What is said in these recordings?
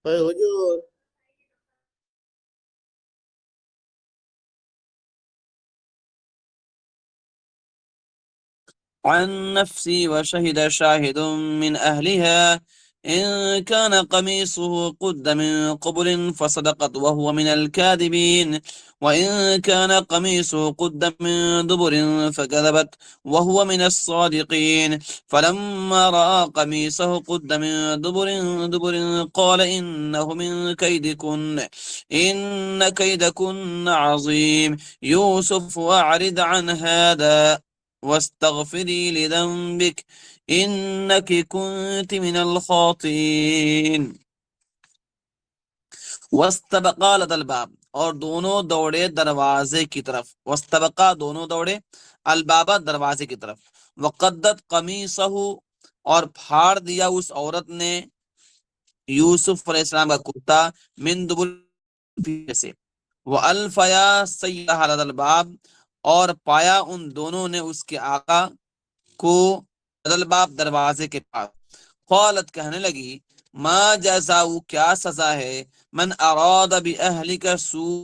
Oye, Julio, عن نفسي وشهد شاهد من أهلها إن كان قميصه قد من قبل فصدقت وهو من الكاذبين وإن كان قميصه قد من دبر فكذبت وهو من الصادقين فلما رأى قميصه قد من دبر قال إنه من كيدكن إن كيدكن عظيم يوسف أعرض عن هذا واستغفری لذنبک انک کنت من الخاطئین واستبقا لدى الباب، اور دونوں دوڑے دروازے کی طرف، واستبقا دونوں دوڑے، البابا دروازے کی طرف، وقدت قمیصہ، اور پھاڑ دیا اس عورت نے یوسف علیہ السلام کا کرتا، من دبر، پیچھے سے، وَأَلْفَيَا سَيِّدَهَا لَدَى الْبَابِ، اور پایا ان دونوں نے اس کے آقا کو بدل باب دروازے کے پاس۔ قالت کہنے لگی ما جزاؤ کیا سزا ہے، من اراد باہلک سوء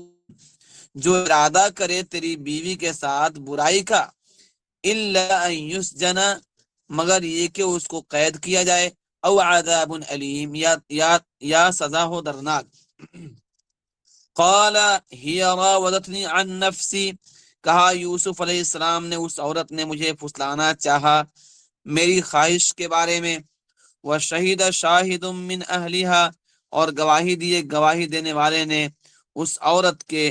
جو ارادہ کرے تیری بیوی کے ساتھ برائی کا، الا ان یسجن مگر یہ کہ اس کو قید کیا جائے، او عذاب علیم یا سزا ہو درناک۔ قال ہی راودتنی عن نفسی، کہا یوسف علیہ السلام نے اس عورت نے مجھے پھسلانا چاہا میری خواہش کے بارے میں، وشہد شاہد من اہلہا، اور گواہی دینے والے نے اس عورت کے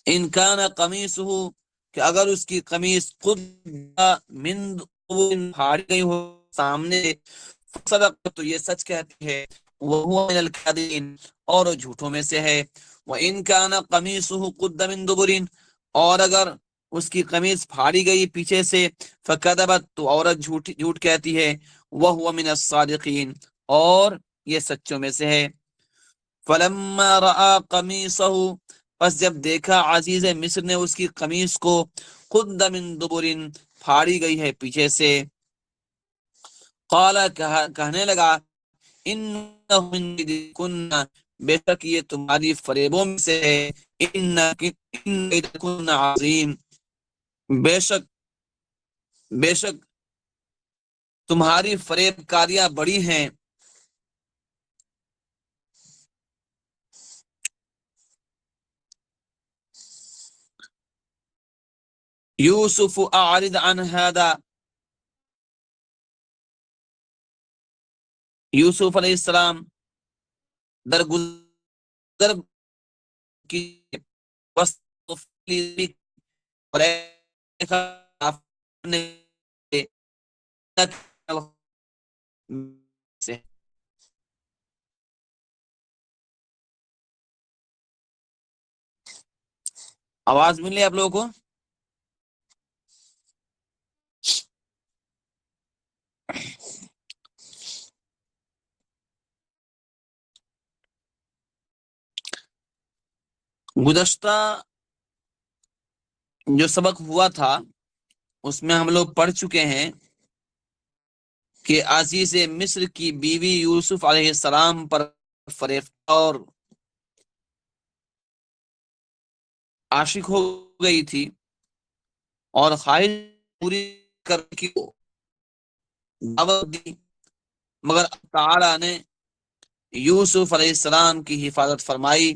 ان کان قمیصہ، کہ اگر اس کی قمیص خود من قبل پھاڑی گئی ہو سامنے، صدق تو یہ سچ کہتی ہے، وہ من الکاذبین، اور وہ جھوٹوں میں سے ہے، وَإِن كَانَ قَمِيصُهُ قُدَّ مِن دُبُرٍ، اور اگر اس کی قمیص پھاڑی گئی پیچھے سے، فَكَذَبَتْ تو عورت جھوٹ کہتی ہے، وَهُوَ مِنَ الصَّادِقِينَ اور یہ سچوں میں سے ہے۔ فَلَمَّا رَأَى قَمِيصَهُ پس جب دیکھا عزیز مصر نے اس کی قمیص کو، قُدَّ مِن دُبُرٍ پھاڑی گئی ہے پیچھے سے، قال کہنے لگا انہ من کیدکن بے شک یہ تمہاری فریبوں میں سے ہے، ان کیدکن عظیم بے شک تمہاری فریب کاریاں بڑی ہیں۔ یوسف اعرض عن هذا، یوسف علیہ السلام درگزر کی آواز ملی آپ لوگوں کو؟ گزشتہ جو سبق ہوا تھا اس میں ہم لوگ پڑھ چکے ہیں کہ عزیز مصر کی بیوی یوسف علیہ السلام پر فریفتہ اور عاشق ہو گئی تھی، اور خواہش پوری کرنے کی دعوت دی، مگر اللہ تعالی نے یوسف علیہ السلام کی حفاظت فرمائی۔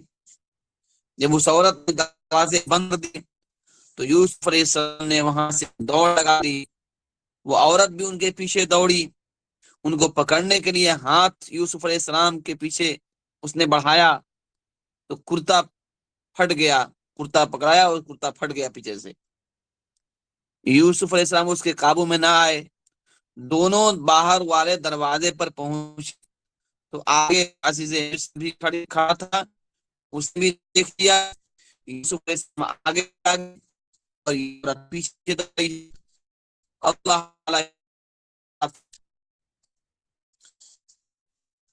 جب اس عورت نے دروازے بند کر دیے تو یوسف علیہ السلام نے وہاں سے دوڑ لگا دی، وہ عورت بھی ان کے پیچھے دوڑی، ان کو پکڑنے کے لیے ہاتھ یوسف علیہ السلام کے پیچھے اس نے بڑھایا تو کرتا پھٹ گیا، کرتا پکڑایا اور کرتا پھٹ گیا پیچھے سے۔ یوسف علیہ السلام اس کے قابو میں نہ آئے، دونوں باہر والے دروازے پر پہنچ تو آگے عزیز مصر بھی کھڑا تھا، اس نے بھی دیکھ لیا، یوسف علیہ السلام آگے آگے اور یہ پیچھے دوڑی۔ اللہ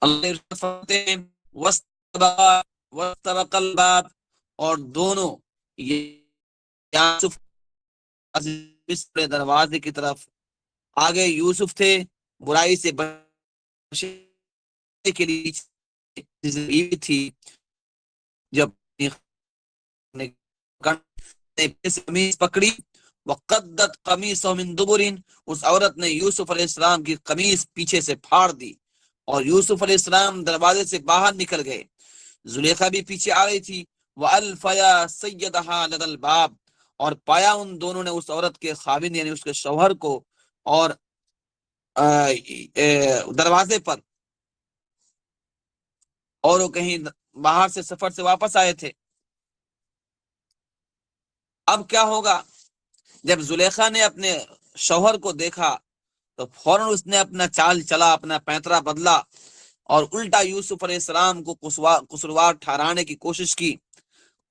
اللہ فرماتے ہیں واستبق الباب، اور دونوں یوسف دروازے کی طرف، آگے یوسف تھے برائی سے کے لیے تھی، جب نے قمیص پکڑی، وقدت قمیص من دبر، اس عورت نے یوسف علیہ السلام کی قمیص پیچھے سے پھاڑ دی، اور یوسف علیہ السلام دروازے سے باہر نکل گئے، زلیخا بھی پیچھے آ رہی تھی، وَأَلْفَيَا سَيَّدَهَا لَدَى الْبَابِ، اور پایا ان دونوں نے اس عورت کے خاوند یعنی اس کے شوہر کو اور دروازے پر، اور وہ کہیں باہر سے سفر سے واپس آئے تھے۔ اب کیا ہوگا؟ جب زلیخا نے اپنے شوہر کو دیکھا تو فوراً اس نے اپنا چال چلا، اپنا پینترا بدلا، اور الٹا یوسف علیہ السلام کو قصوروار ٹھہرانے کی کوشش کی۔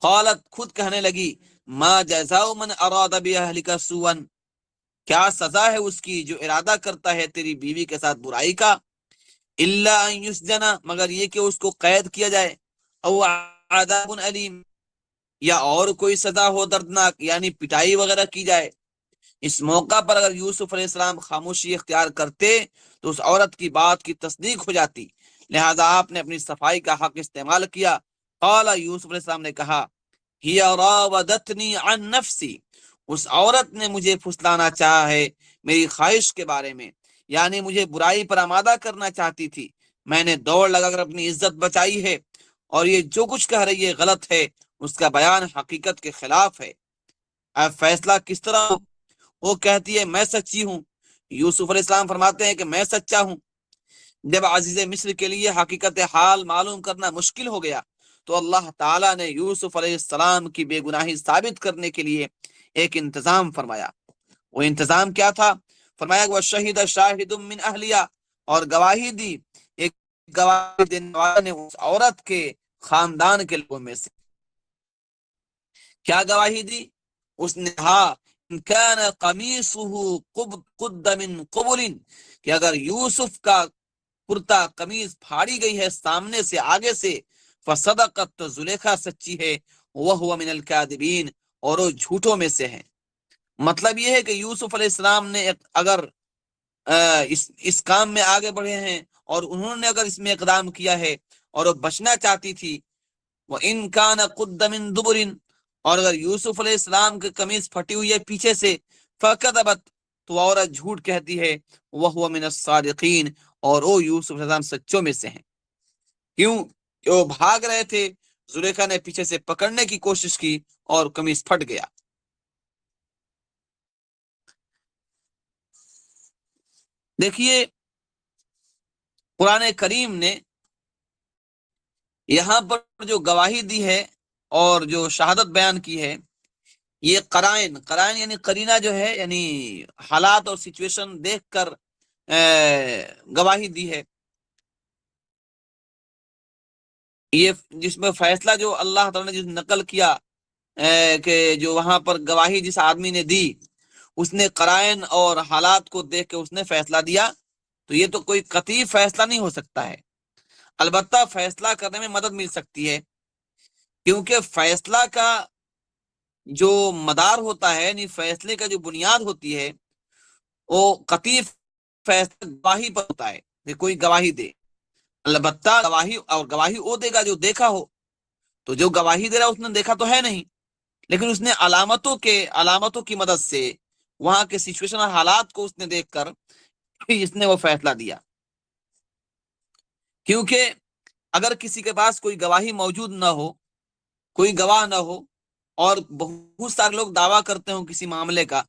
قالت، خود کہنے لگی، ما جزاء من اراد باہلک سوءا، کیا سزا ہے اس کی جو ارادہ کرتا ہے تیری بیوی کے ساتھ برائی کا، الا ان یسجن، مگر یہ کہ اس کو قید کیا جائے، او عذاب علیم، یا اور کوئی سزا ہو دردناک یعنی پٹائی وغیرہ کی جائے۔ اس موقع پر اگر یوسف علیہ السلام خاموشی اختیار کرتے تو اس عورت کی بات کی تصدیق ہو جاتی، لہذا آپ نے اپنی صفائی کا حق استعمال کیا۔ قال، یوسف علیہ السلام نے کہا، ہی راودتنی عن نفسی، اس عورت نے مجھے پھسلانا چاہا ہے میری خواہش کے بارے میں، یعنی مجھے برائی پر آمادہ کرنا چاہتی تھی، میں نے دوڑ لگا کر اپنی عزت بچائی ہے، اور یہ جو کچھ کہہ رہی ہے غلط ہے، اس کا بیان حقیقت کے خلاف ہے۔ اب فیصلہ کس طرح ہو؟ وہ کہتی ہے میں سچی ہوں، یوسف علیہ السلام فرماتے ہیں کہ میں سچا ہوں۔ جب عزیز مصر کے لیے حقیقت حال معلوم کرنا مشکل ہو گیا تو اللہ تعالیٰ نے یوسف علیہ السلام کی بے گناہی ثابت کرنے کے لیے ایک انتظام فرمایا۔ وہ انتظام کیا تھا؟ فرمایا کہ وَشَهِدَ شَاهِدٌ مِّنْ أَهْلِهَا، اور گواہی دی ایک گواہی دینے والے نے اس عورت کے خاندان کے لوگوں میں سے۔ کیا گواہی دی؟ اس نے کہا ان کان قمیصه قد من قبل، کہ اگر یوسف کا کرتا قمیض پھاڑی گئی ہے سامنے سے آگے سے، فصدقت، تو زلیخا سچی ہے، وہو من الکاذبین، اور وہ جھوٹوں میں سے ہے۔ مطلب یہ ہے کہ یوسف علیہ السلام نے اگر اس کام میں آگے بڑھے ہیں اور انہوں نے اگر اس میں اقدام کیا ہے اور وہ بچنا چاہتی تھی، وَإِن كَانَ قُدَّ مِن دُبُرٍ، اور اگر یوسف علیہ السلام کی قمیض پھٹی ہوئی ہے پیچھے سے، فَكَذَبَتْ، تو عورت جھوٹ کہتی ہے، وَهُوَ مِنَ الصَّادِقِينَ، اور وہ یوسف علیہ السلام سچوں میں سے ہیں۔ کیوں کہ وہ بھاگ رہے تھے، زلیخا نے پیچھے سے پکڑنے کی کوشش کی اور قمیض پھٹ گیا۔ دیکھیے قرآن کریم نے یہاں پر جو گواہی دی ہے اور جو شہادت بیان کی ہے، یہ قرائن یعنی قرینہ جو ہے، یعنی حالات اور سچویشن دیکھ کر گواہی دی ہے۔ یہ جس میں فیصلہ جو اللہ تعالیٰ نے جس نقل کیا کہ جو وہاں پر گواہی جس آدمی نے دی، اس نے قرائن اور حالات کو دیکھ کے اس نے فیصلہ دیا، تو یہ تو کوئی قطعی فیصلہ نہیں ہو سکتا ہے۔ البتہ فیصلہ کرنے میں مدد مل سکتی ہے، کیونکہ فیصلہ کا جو مدار ہوتا ہے، یعنی فیصلے کا جو بنیاد ہوتی ہے، وہ قطعی فیصلہ گواہی پر ہوتا ہے کہ کوئی گواہی دے۔ البتہ گواہی وہ دے گا جو دیکھا ہو، تو جو گواہی دے رہا اس نے دیکھا تو ہے نہیں، لیکن اس نے علامتوں کی مدد سے وہاں کے سچویشن اور حالات کو اس نے دیکھ کر اس نے وہ فیصلہ دیا۔ کیونکہ اگر کسی کے پاس کوئی گواہی موجود نہ ہو، کوئی گواہ نہ ہو، اور بہت سارے لوگ دعویٰ کرتے ہوں کسی معاملے کا،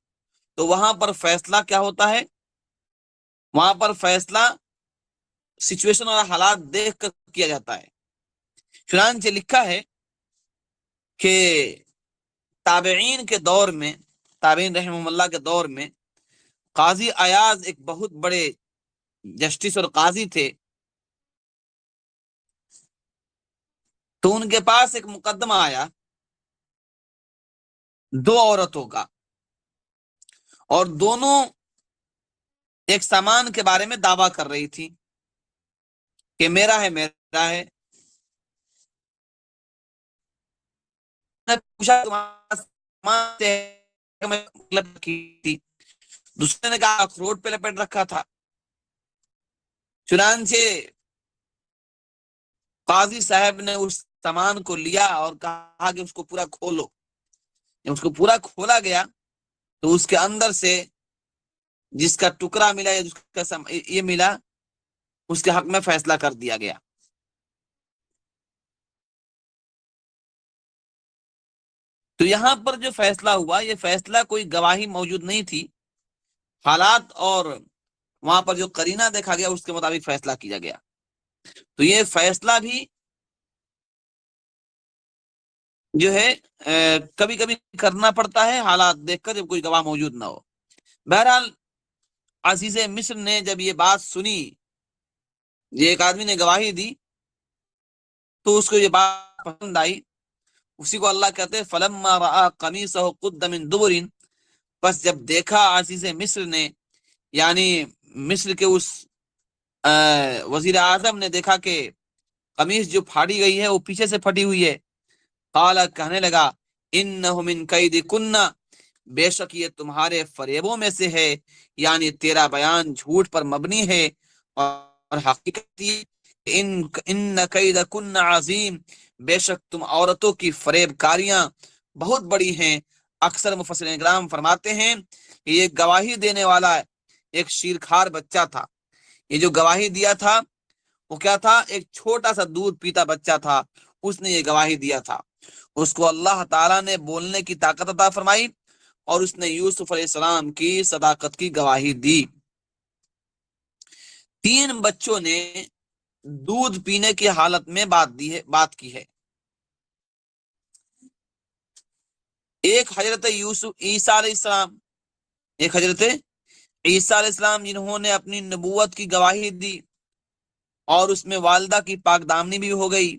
تو وہاں پر فیصلہ کیا ہوتا ہے؟ وہاں پر فیصلہ سچویشن اور حالات دیکھ کر کیا جاتا ہے۔ چنانچہ لکھا ہے کہ تابعین کے دور میں، تابعین رحمہ اللہ کے دور میں، قاضی ایاز ایک بہت بڑے جسٹس اور قاضی تھے، تو ان کے پاس ایک مقدمہ آیا دو عورتوں کا، اور دونوں ایک سامان کے بارے میں دعویٰ کر رہی تھی کہ میرا ہے میرا ہے۔ نے پوچھا تمہارا سامان ہے؟ میں لپٹ کی تھی۔ دوسرے نے کہا اخروٹ پہ لپٹ رکھا تھا۔ چنانچہ قاضی صاحب نے اس سامان کو لیا اور کہا کہ اس کو پورا کھولو. جب اس کو پورا کھولا گیا تو اس کے اندر سے جس کا ٹکڑا ملا یا جس کا یہ ملا اس کے حق میں فیصلہ کر دیا گیا. تو یہاں پر جو فیصلہ ہوا یہ فیصلہ کوئی گواہی موجود نہیں تھی، حالات اور وہاں پر جو قرینہ دیکھا گیا اس کے مطابق فیصلہ کیا گیا. تو یہ فیصلہ بھی جو ہے کبھی کبھی کرنا پڑتا ہے حالات دیکھ کر، جب کوئی گواہ موجود نہ ہو. بہرحال عزیز مصر نے جب یہ بات سنی، یہ ایک آدمی نے گواہی دی تو اس کو یہ بات پسند آئی. اسی کو اللہ کہتے ہیں فلما رأى قمیصہ قد من دبر، بس جب دیکھا عزیز مصر نے، یعنی مصر کے اس وزیر اعظم نے دیکھا کہ قمیص جو پھاڑی گئی ہے وہ پیچھے سے پھٹی ہوئی ہے، قال کہنے لگا انہ من کیدکن، بے شک یہ تمہارے فریبوں میں سے ہے، یعنی تیرا بیان جھوٹ پر مبنی ہے اور حقیقت ان کیدکن عظیم، بے شک تم عورتوں کی فریب کاریاں بہت بڑی ہیں. اکثر مفسرین کرام فرماتے ہیں کہ یہ گواہی دینے والا ایک شیرخوار بچہ تھا. یہ جو گواہی دیا تھا وہ کیا تھا؟ ایک چھوٹا سا دودھ پیتا بچہ تھا، اس نے یہ گواہی دیا تھا. اس کو اللہ تعالیٰ نے بولنے کی طاقت عطا فرمائی اور اس نے یوسف علیہ السلام کی صداقت کی گواہی دی. 3 بچوں نے دودھ پینے کی حالت میں بات کی ہے. ایک حضرت عیسیٰ علیہ السلام، ایک حضرت عیسیٰ علیہ السلام جنہوں نے اپنی نبوت کی گواہی دی اور اس میں والدہ کی پاک دامنی بھی ہو گئی.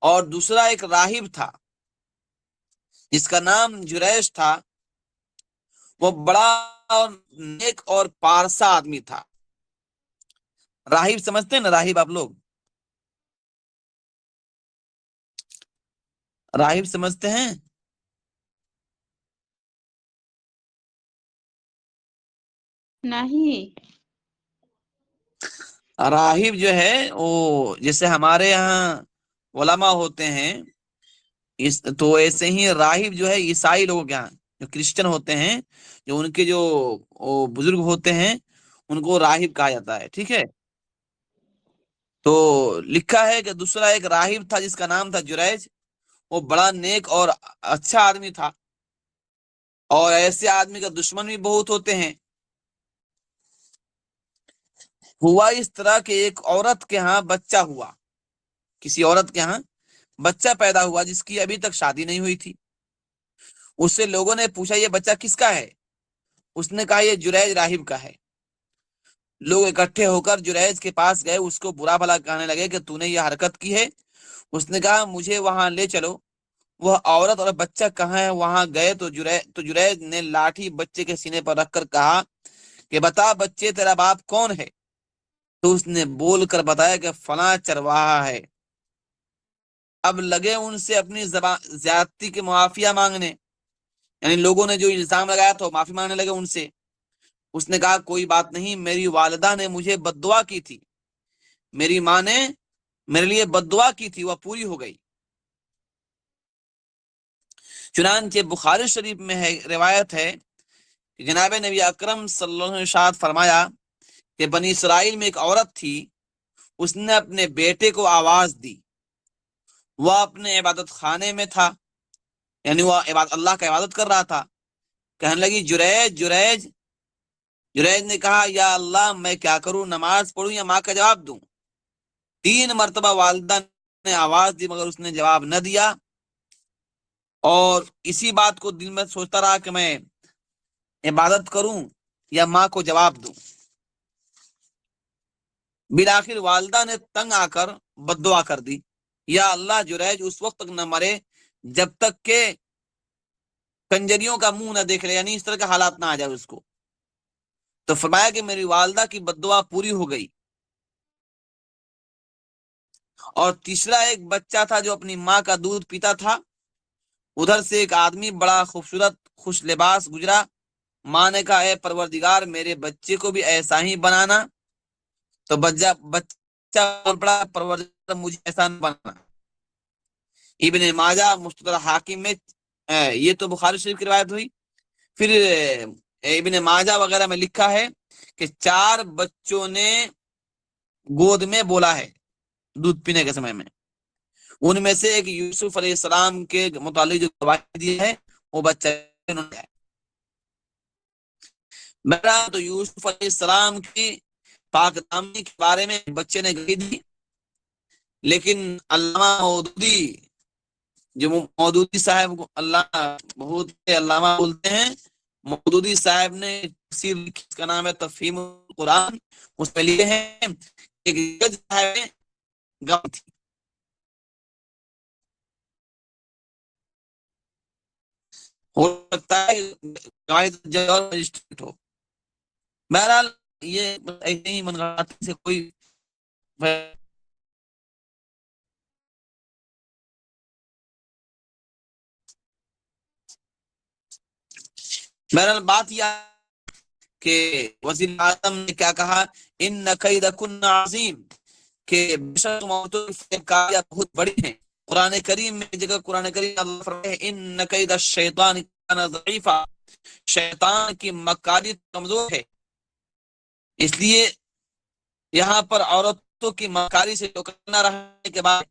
اور دوسرا ایک راہب تھا جس کا نام جریش تھا، وہ بڑا اور نیک اور پارسا آدمی تھا. راہب سمجھتے ہیں نا؟ راہب آپ لوگ راہب سمجھتے ہیں؟ نہیں. راہب جو ہے وہ جیسے ہمارے یہاں علماء ہوتے ہیں تو ایسے ہی راہب جو ہے عیسائی لوگوں کے یہاں جو کرسچن ہوتے ہیں، جو ان کے جو بزرگ ہوتے ہیں ان کو راہب کہا جاتا ہے. ٹھیک ہے، تو لکھا ہے کہ دوسرا ایک راہب تھا جس کا نام تھا جریج، وہ بڑا نیک اور اچھا آدمی تھا، اور ایسے آدمی کا دشمن بھی بہت ہوتے ہیں. ہوا اس طرح کہ ایک عورت کے ہاں بچہ ہوا، کسی عورت کے ہاں بچہ پیدا ہوا جس کی ابھی تک شادی نہیں ہوئی تھی. اس سے لوگوں نے پوچھا یہ بچہ کس کا ہے؟ اس نے کہا یہ جریج راہب کا ہے. لوگ اکٹھے ہو کر جریج کے پاس گئے، اس کو برا بھلا کہنے لگے کہ تو نے یہ حرکت کی ہے. اس نے کہا مجھے وہاں لے چلو. وہ عورت اور بچہ کہاں ہے؟ وہاں گئے تو جریج نے لاٹھی بچے کے سینے پر رکھ کر کہا کہ بتا بچے تیرا باپ کون ہے؟ تو اس نے بول کر بتایا کہ فلاں چرواہا ہے. اب لگے ان سے اپنی زیادتی کے معافیہ مانگنے، یعنی لوگوں نے جو الزام لگایا تھا معافی مانگنے لگے ان سے. اس نے کہا کوئی بات نہیں، میری والدہ نے مجھے بد دعا کی تھی، میری ماں نے میرے لیے بد دعا کی تھی، وہ پوری ہو گئی. چنانچہ بخاری شریف میں ہے روایت ہے کہ جناب نبی اکرم صلی اللہ علیہ وسلم نے ارشاد فرمایا کہ بنی اسرائیل میں ایک عورت تھی، اس نے اپنے بیٹے کو آواز دی. وہ اپنے عبادت خانے میں تھا، یعنی وہ اللہ کا عبادت کر رہا تھا. کہنے لگی جریج جریج. جریج نے کہا یا اللہ میں کیا کروں، نماز پڑھوں یا ماں کا جواب دوں؟ 3 مرتبہ والدہ نے آواز دی مگر اس نے جواب نہ دیا، اور اسی بات کو دل میں سوچتا رہا کہ میں عبادت کروں یا ماں کو جواب دوں. بالآخر والدہ نے تنگ آ کر بد دعا کر دی، یا اللہ جریج اس وقت تک نہ مرے جب تک کہ کنجریوں کا منہ نہ دیکھ لے، یعنی اس طرح کے حالات نہ آ جائے اس کو. تو فرمایا کہ میری والدہ کی بد دعا پوری ہو گئی. اور تیسرا ایک بچہ تھا جو اپنی ماں کا دودھ پیتا تھا. ادھر سے ایک آدمی بڑا خوبصورت خوش لباس گزرا. ماں نے کہا اے پروردگار میرے بچے کو بھی ایسا ہی بنانا. تو بچہ بول پڑا پروردگار مجھے ایسا نہ بنانا. ابن ماجہ مستدرک حاکم میں یہ تو بخاری شریف کی روایت ہوئی. پھر ابن ماجہ وغیرہ میں لکھا ہے کہ 4 بچوں نے گود میں بولا ہے دودھ پینے کے سمے میں. ان میں سے ایک یوسف علیہ السلام کے متعلق جو گواہی دی ہے وہ بچہ ہے. میرا تو یوسف علیہ السلام کی پاک دامنی کے بارے میں بچے نے گواہی دی، لیکن علامہ مودودی جو مودودی صاحب کو اللہ بہت علامہ بولتے ہیں، مودودی صاحب نے تفسیر لکھی، اس کا نام ہے تفہیم القرآن. اس میں لکھے ہیں ایک جج صاحب نے گواہی تھی. ہو سکتا ہے گواہی جج اور مجسٹریٹ ہو. بہرحال یہ ایسے ہی منغاتی سے کوئی بہرحال بات یہ کہ وزیر اعظم نے کیا کہا، ان کیدکن عظیم، کہ بے شک تمہاری فریبکاریاں بہت بڑی ہیں. قرآن کریم میں جگہ قرآن کریم اللہ فرماتے ہیں ان کید الشیطان کان ضعیفا، شیطان کی مکاری کمزور ہے. اس لیے یہاں پر عورتوں کی مکاری سے روکنا رہنے کے بعد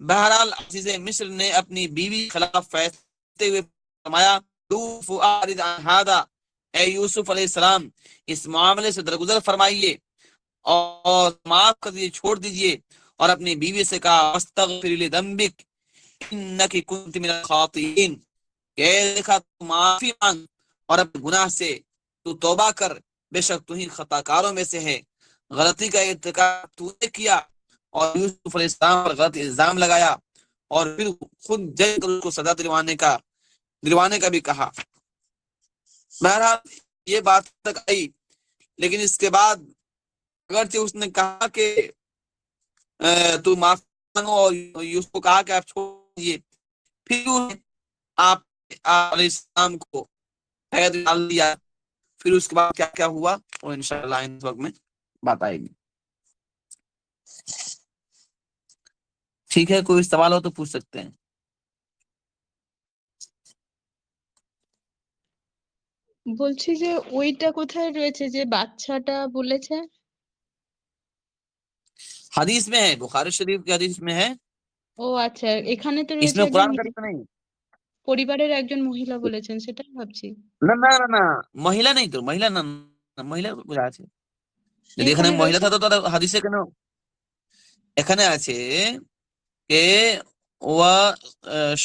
بہرحال عزیز مصر نے اپنی بیوی کے خلاف فیصلے ہوئے فرمایا فَأَعْرِضْ عَنْ هَذَا، اے یوسف علیہ السلام اس معاملے سے درگزر فرمائیے اور معاف کر دیجیے، چھوڑ دیجیے. اور اپنی بیوی سے کہا وَاسْتَغْفِرِ لِذَنبِكَ إِنَّكِ كُنتِ مِنَ الْخَاطِئِينَ، کہ دیکھا تو معافی مانگ اور اپنے گناہ سے تو توبہ کر، بے شک تو ہی خطا کاروں میں سے ہے. غلطی کا ارتکاب تو نے کیا. اور یوسف علیہ السلام پر غلط الزام لگایا اور پھر خود جل کر اس کو سزا دلوانے کا بھی کہا. بہرحال یہ بات تک آئی، لیکن اس کے بعد اگرچہ اس نے کہا کہ تو معاف مانگو اور یوسف کو کہا کہ آپ چھوڑ دیجیے، پھر آپ علیہ السلام کو قید ڈال دیا. پھر اس کے بعد کیا کیا ہوا وہ انشاءاللہ اس وقت میں بات آئے گی. ٹھیک ہے، کوئی سوال ہو تو پوچھ سکتے ہیں. বলছি যে ওইটা কোথায় রয়েছে যে বাচ্চাটা বলেছে? حدیث میں ہے، بخاری شریف کی حدیث میں ہے. ও আচ্ছা, এখানে তো اس রয়েছে میں একজন قرآن کریم میں نہیں. পরিবারের একজন মহিলা বলেছেন, সেটাই ভাবছি। না না না না মহিলা নেই তো, মহিলা না না, মহিলা কোথায় আছে? যদি এখানে এখানে মহিলা রয়েছে থাকতো তাহলে হাদিসে কেন? এখানে আছে کہ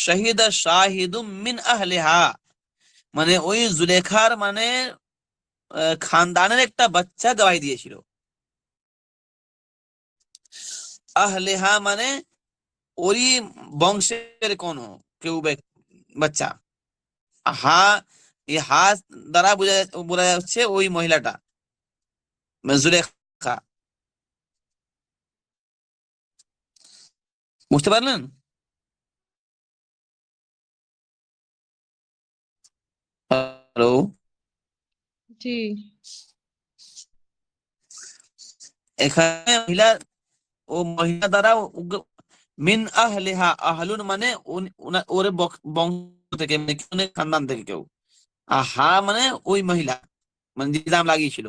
شہید شاہد من اہلہا، মানে ওই জুলেখার মানে খানদানের একটা বাচ্চা গواহী দিয়েছিল. আহলেহা মানে ওরই বংশের কোন কেউ বাচ্চা. হা এই হা দ্বারা বোঝা যাচ্ছে ওই মহিলাটা জুলেখা. বুঝতে পারলেন? হ্যালো, জি। এখানে ও মহিলা দ্বারা মিন আহলিহা, আহলুন মানে ওর বংশ থেকে, মানে খানদান থেকে কেউ, হা মানে ওই মহিলা, মানে নিজাম লাগিয়েছিল.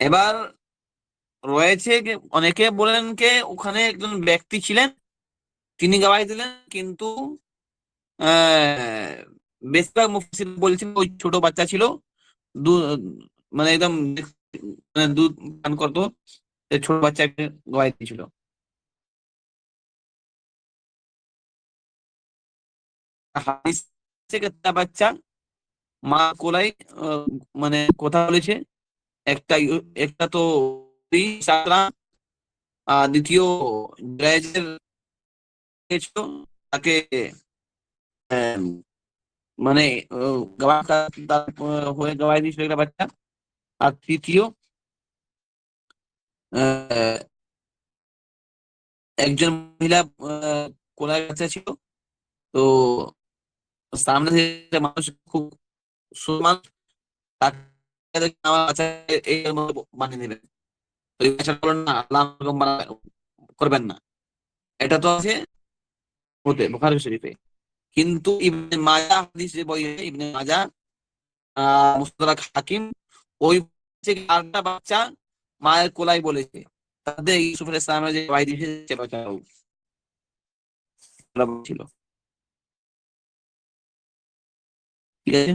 এবার রয়েছে যে অনেকে বলেন যে ওখানে একজন ব্যক্তি ছিলেন, তিনি গواহী দিলেন, কিন্তু বেশিরভাগ মুফাসসির বলছেন ওই ছোট বাচ্চা ছিল, মানে একদম মানে দুধ পান করতো, ছোট বাচ্চা গواহী দিয়েছিল. হাদিস থেকে একটা বাচ্চা মা কোলাই মানে কথা বলেছে, একটা একটা তো দ্বিতীয় জুরাইজের ছিল, তাকে মানে হয়ে গواহী দিয়েছিল একটা বাচ্চা. আর তৃতীয় একজন মহিলা কোলায় বাচ্চা ছিল, তো সামনে থেকে মানুষ খুব সুমান তাকে দেখে আমার বাচ্চাকে এই মতো বানিয়ে নেবেন, ওই বাচ্চাটা বলেন না আল্লাহ এরকম করবেন না, এটা তো আছে হতে বুখারী শরীফে। কিন্তু ইবনে মাজাহ হাদিসে বই ইবনে মাজাহ মুস্তাদরাক হাকিম ওই থেকে আরেকটা বাচ্চা মায়ের কোলাই বলেছে, তাদের ইউসুফ আলাইহিস সালামের যে ভাই দিয়েছে সে বাচ্চাও ছিল। ঠিক আছে,